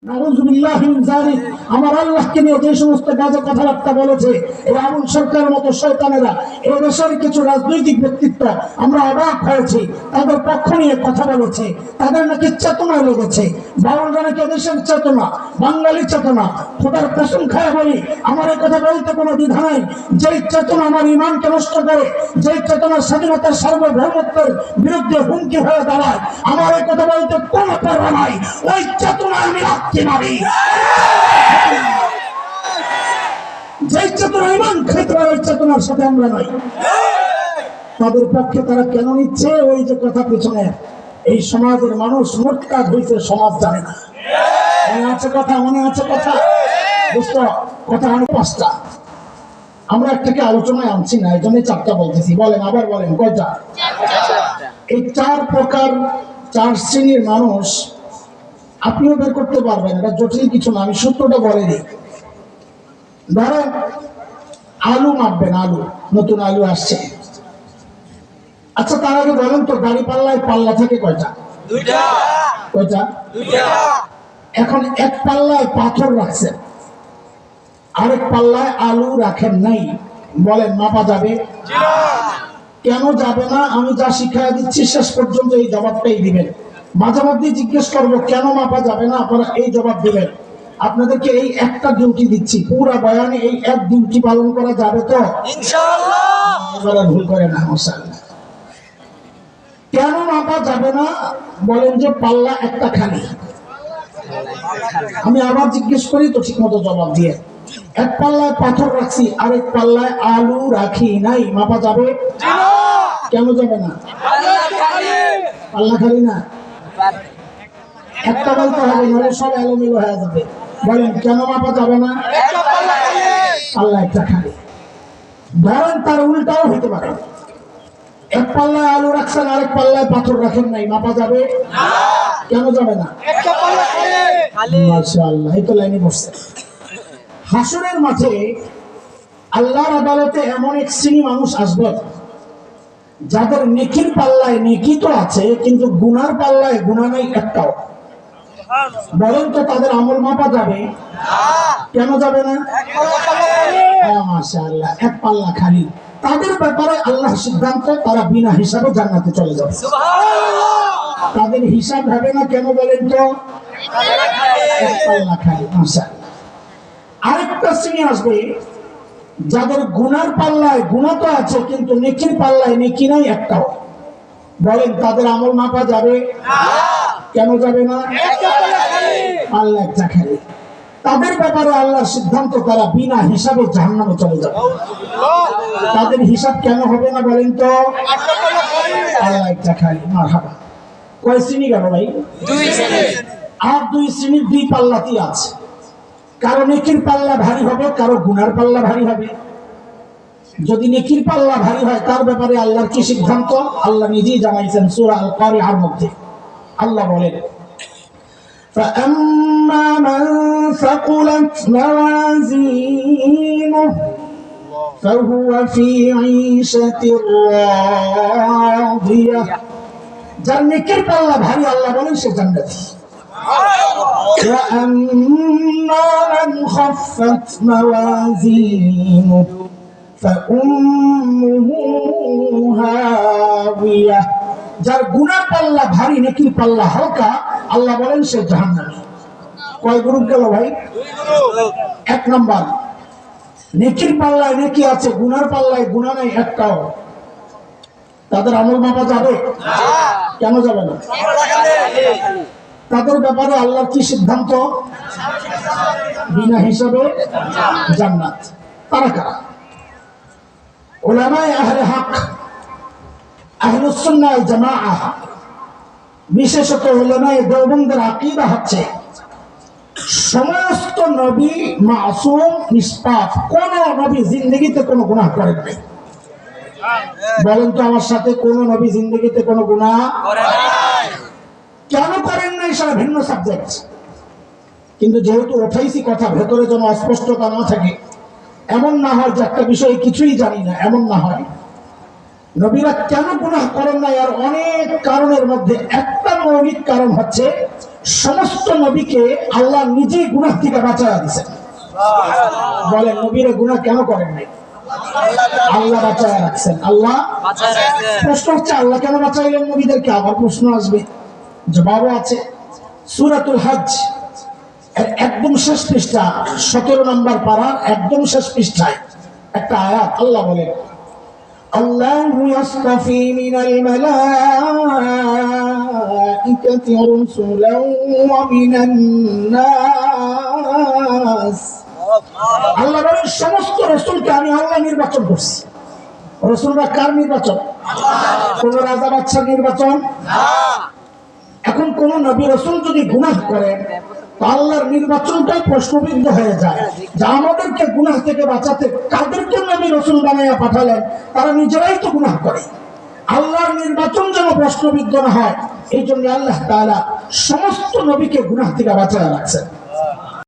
আমার আল্লাহকে নিয়ে যে সমস্ত বাজে কথাবার্তা বলেছে এই আবুল সরকারের মতো শয়তানেরা এই দেশের কিছু রাজনৈতিক ব্যক্তিত্ব আমরা অবাক হয়েছি। তাদের পক্ষ নিয়ে কথা বলেছে, তাদের নাকি চেতনা লেগেছে। বাউলরা নাকি দেশের চেতনা, বাঙালি চেতনা। খোদার কসম খায় বলি, আমার এই কথা বলতে কোনো দ্বিধা নাই। যেই চেতনা আমার ইমানকে নষ্ট করে, যেই চেতনা স্বাধীনতার সার্বভৌমত্বের বিরুদ্ধে হুমকি হয়ে দাঁড়ায়, আমার এই কথা বলতে কোনো পরোয়া নাই। ওই চেতনা আমি রাখতে পারি। যে চেতনা ইমান খেতে পারে ওই চেতনার সাথে আমরা নাই। তাদের পক্ষে তারা কেন নিচ্ছে? ওই যে কথা পিছনে, এই সমাজের মানুষ মোটকাজ হয়েছে, সমাজ জানে না। মনে আছে কথা, মনে আছে কথা, বুঝতো কথা অনেক পাঁচটা। আমরা একটাকে আলোচনায় আনছি না, এই জন্যই চারটা বলতেছি। বলেন, আবার বলেন, কয়টা? এই চার প্রকার, চার শ্রেণীর মানুষ আপনিও বের করতে পারবেন, এটা জটিল কিছু না। আমি সূত্রটা বলে দিই। ধরেন আলু মাপবেন, আলু, নতুন আলু আসছে। আচ্ছা, তার আগে বলেন তো গাড়ি পাল্লায় পাল্লা থাকে কয়টা? দুইটা। কয়টা? দুইটা। এখন এক পাল্লায় পাথর রাখছেন, আরেক পাল্লায় আলু রাখেন নাই, বলেন মাপা যাবে? কেন যাবে না? আমি যা শিক্ষা দিচ্ছি শেষ পর্যন্ত এই জবাবটাই দিবেন। মাঝে মধ্যে জিজ্ঞেস করবো কেন মাপা যাবে না, আপনারা এই জবাব দিবেন। আপনাদেরকে এই একটা ডিউটি দিচ্ছি, পুরা বয়ানে এই এক ডিউটি পালন করা যাবে তো ইনশাআল্লাহ? ভুল করে না মাশাআল্লাহ। কেন মাপা যাবে না? বলেন যে পাল্লা একটা খালি। আমি আবার জিজ্ঞেস করি তো ঠিক মতো জবাব দিয়ে। এক পাল্লায় পাথর রাখছি, আরেক পাল্লায় আলু রাখি নাই, মাপা যাবে? কেন যাবে না? পাল্লা খালি না, একটা বলতে হবে, নইলে সব এলোমেলো হয়ে যাবে। বলেন কেন মাপা যাবে না? পাল্লা একটা খালি। ধরেন তার উল্টাও হইতে পারে, এক পাল্লায় আলু রাখছেন, আরেক পাল্লায় পাথর রাখেন নাই, মাপা যাবে? কেন যাবে না? মাশাআল্লাহ, এই তো লাইনে বসছে। হাসরের মাঠে আল্লাহর আদালতে এমন এক শ্রেণী মানুষ আসবে যাদের নেকির পাল্লায় নেকি তো আছে, কিন্তু গুনার পাল্লায় গুনাহ নাই একটাও। বলেন তো তাদের আমল মাপা যাবে? কেন যাবে না? মাশাআল্লাহ, এক পাল্লা খালি। তাদের ব্যাপারে আল্লাহ সিদ্ধান্ত, তারা বিনা হিসাবে জান্নাতে চলে যাবে। তাদের হিসাব হবে না, কেন বলেন তো? এক পাল্লা খালি। মাশাআল্লাহ। আরেকটা শ্রেণী আসবে যাদের গুনার পাল্লায় গুনাহ তো আছে, কিন্তু নেকির পাল্লায় নেকি নাই একটাও। বলেন তাদের আমল মাপা যাবে? কেন যাবে না? পাল্লা একটা খালি। তাদের ব্যাপারে আল্লাহর সিদ্ধান্ত, তারা বিনা হিসাবে জাহান্নামে চলে যাবে। তাদের হিসাব কেন হবে না বলেন তো? পাল্লা একটা খালি। মারহাবা। কয় শ্রেণী গেল ভাই? দুই শ্রেণী। আর দুই শ্রেণীর দুই পাল্লাতেই আছে। কারো নেকির পাল্লা ভারী হবে, কারো গুনার পাল্লা ভারী হবে। যদি নেকির পাল্লা ভারী হয়, তার ব্যাপারে আল্লাহর কি সিদ্ধান্ত আল্লাহ নিজেই জানাইছেন সূরা আল কারিআর মধ্যে। আল্লাহ বলেন, فَأَمَّا مَنْ ثَقُلَتْ مَوَازِينُهُ فَهُوَ فِي عِيشَةٍ رَاضِيَةٍ। যার নেকির পাল্লা ভারী, আল্লাহ বলেন সে জান্নাতি। وَأَمَّا مَنْ خَفَّتْ مَوَازِينُهُ فَأُمُّهُ هَاوِيَةٌ। যার গুনাহ পাল্লা ভারী, নেকির পাল্লা হালকা, আল্লাহ বলেন সে জাহান্নামী। কয় গ্রুপ গেল ভাই? এক নাম্বার, নেকির পাল্লায় নেকি আছে, গুনার পাল্লায় গুনাহ নাই একটাও। তাদের আমল মাপা যাবে? কেন যাবে না? তাদের ব্যাপারে আল্লাহর কি সিদ্ধান্ত? বিনা হিসাবে জান্নাত। তারা কারা? উলামায়ে আহলে হক, আহলুস সুন্নাহ ওয়াল জামাআহ, বিশেষত উলামায়ে দেওবন্দের আকীদা হচ্ছে সমস্ত নবী মাসুম, নিষ্পাপ। কোন নবী জিন্দেগিতে কোনো গুনাহ করেন নাই। বলেন তো আমার সাথে, কোন নবী জিন্দেগিতে কোনো গুনাহ করেন নাই। কেন করেন নাই সেটা ভিন্ন সাবজেক্ট, কিন্তু যেহেতু ওঠাইছি কথা, ভেতরে যেন অস্পষ্টতা না থাকে, এমন না হয় যে একটা বিষয়ে কিছুই জানি না, এমন না হয়। নবীরা কেন গুনাহ করেন নাই? আর অনেক কারণের মধ্যে একটা মৌলিক কারণ হচ্ছে সমস্ত নবীকে আল্লাহ নিজেই গুনাহ থেকে বাঁচায়া দিয়েছেন। বলেন নবীরা গুনাহ কেন করেন নাই? আল্লাহ বাঁচায়া রাখছেন। আল্লাহ প্রশ্ন হচ্ছে আল্লাহ কেন বাঁচাইলেন নবীদেরকে? আবার প্রশ্ন আসবে, জবাবও আছে। সূরাতুল হজ এর একদম শেষ পৃষ্ঠা 17 নম্বর পারার একদম শেষ পৃষ্ঠায় একটা আয়াত আল্লাহ বলেন, আল্লাহু ইয়াসতাফি মিনাল মালাইকাতি রাসূলান ওয়া মিনান নাস। আল্লাহ বলেন সমস্ত রাসূলকে আমি আল্লাহ নির্বাচন করছি। রাসূলরা কার নির্বাচন? কোন রাজা বাদশার নির্বাচন না। এখন কোন নবী রাসূল যদি গুনাহ করে আল্লাহর নির্বাচনটাই প্রশ্নবিদ্ধ হয়ে যায়, যা আমাদেরকে গুনাহ থেকে বাঁচাতে কাদেরকে নবী রাসূল বানাইয়া পাঠালেন, তারা নিজেরাই তো গুনাহ করে। আল্লাহর নির্বাচন যেন প্রশ্নবিদ্ধ না হয়, এই জন্য আল্লাহ তাআলা সমস্ত নবীকে গুনাহ থেকে বাঁচায়া রাখছেন।